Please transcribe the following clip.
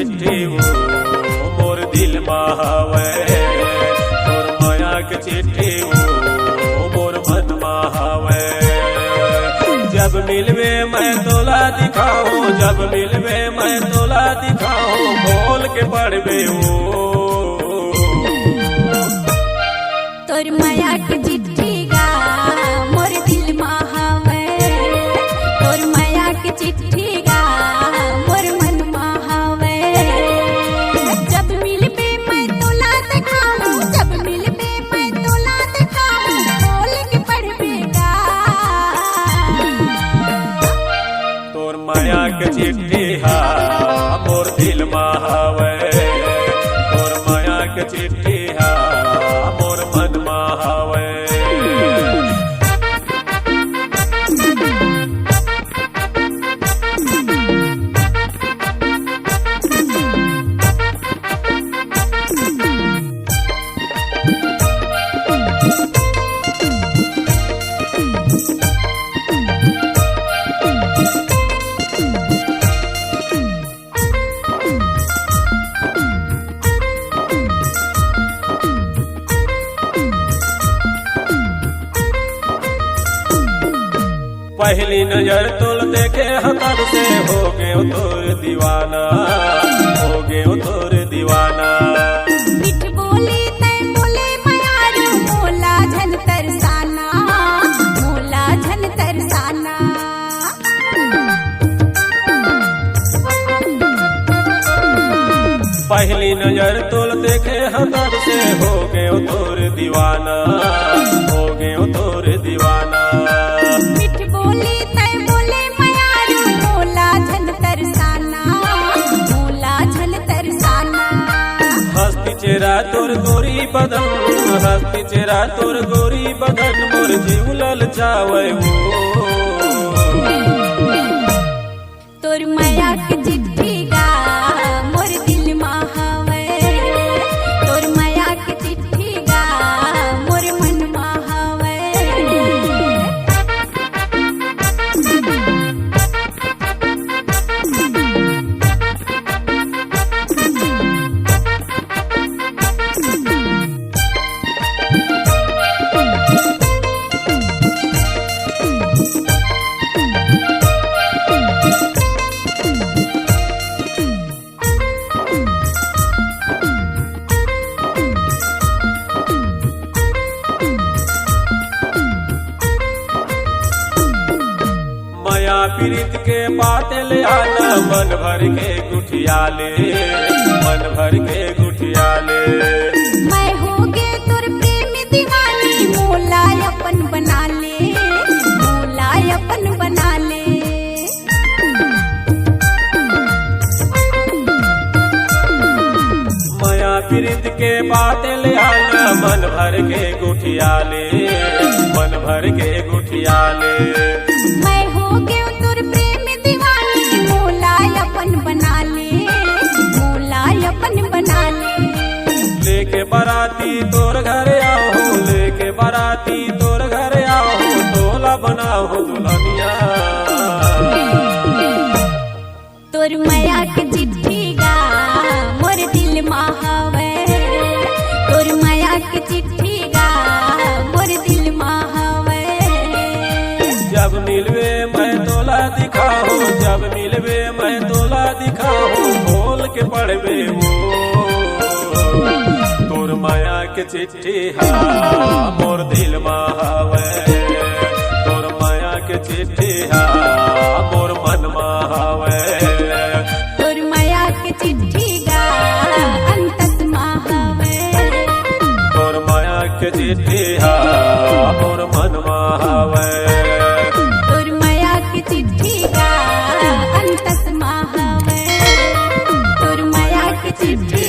चिट्ठी मोर दिल मावे, तोर माया के चिट्ठी मोर मन मावे। जब मिलवे मैं तोला दिखाऊं, जब मिलवे मैं तोला दिखाऊं, बोल के पढ़बे तोर माया के चिट्ठी गा मोर दिल मावे, तोर माया के चिट्ठी गा मोर मन मावे। जब मिलबे मैं तोला दिखाऊं, जब मिलबे मैं तोला दिखाऊं, बोल के पढ़बे गा तोर माया के चिट्ठी मोर दिल मावे, तोर माया के चिट्ठी मोर मन मावे। पहली नजर तुल देखे हतर से हो गए तोर दीवाना, हो गए तोर दीवाना। मिठ बोली तै बोले मयारू, मोला झन तरसाना, मोला झन तरसाना। पहली नजर तुल देखे हतर से हो गए तोर दीवाना, हो गए तोर दीवाना। मिठ बोली तै बोले मयारू, मोला झन तरसाना, मोला झन तरसाना। हस्ती चेहरा तोर गोरी बदन, हस्ती चेहरा तोर गोरी बदन, मोर जीव ललचावे तोर माया के चिट्ठी गा मोर दिल मावे, तोर माया के चिट्ठी गा मोर मन मावे। माया पीड़ित के बात ले आना, मन भर के गुठिया ले, मन भर के गुठिया ले। मैं होगे तोर प्रेम दीवानी, मोला अपन बना ले, मोला अपन बना ले। माया पीड़ित के बात ले आना, मन भर के गुठिया ले, मन भर के गुठिया ले। मैं होगे तोर प्रेम दीवानी, मोला अपन बना ले, मोला अपन बना ले। लेके बाराती तोर घर आओ, लेके बाराती तोर घर आओ, तोला बनाओ दुल्हनिया। तोर माया के चिट्ठी गा मोर दिल मावे, तोर माया के चिट्ठी गा मोर दिल मावे। जब मिलवे मैं तोला दिखाऊं, जब मिलवे मैं तोला दिखाऊं, बोल के पढ़बे तोर माया के चिट्ठी मोर दिल मावे, तोर माया के चिट्ठी मोर मन मावे। तोर माया के चिट्ठी गा अंतस मावे, तोर माया के चिट्ठी मोर मन मावे। तोर माया के चिट्ठी गा अंतस मावे, तोर माया के चिट्ठी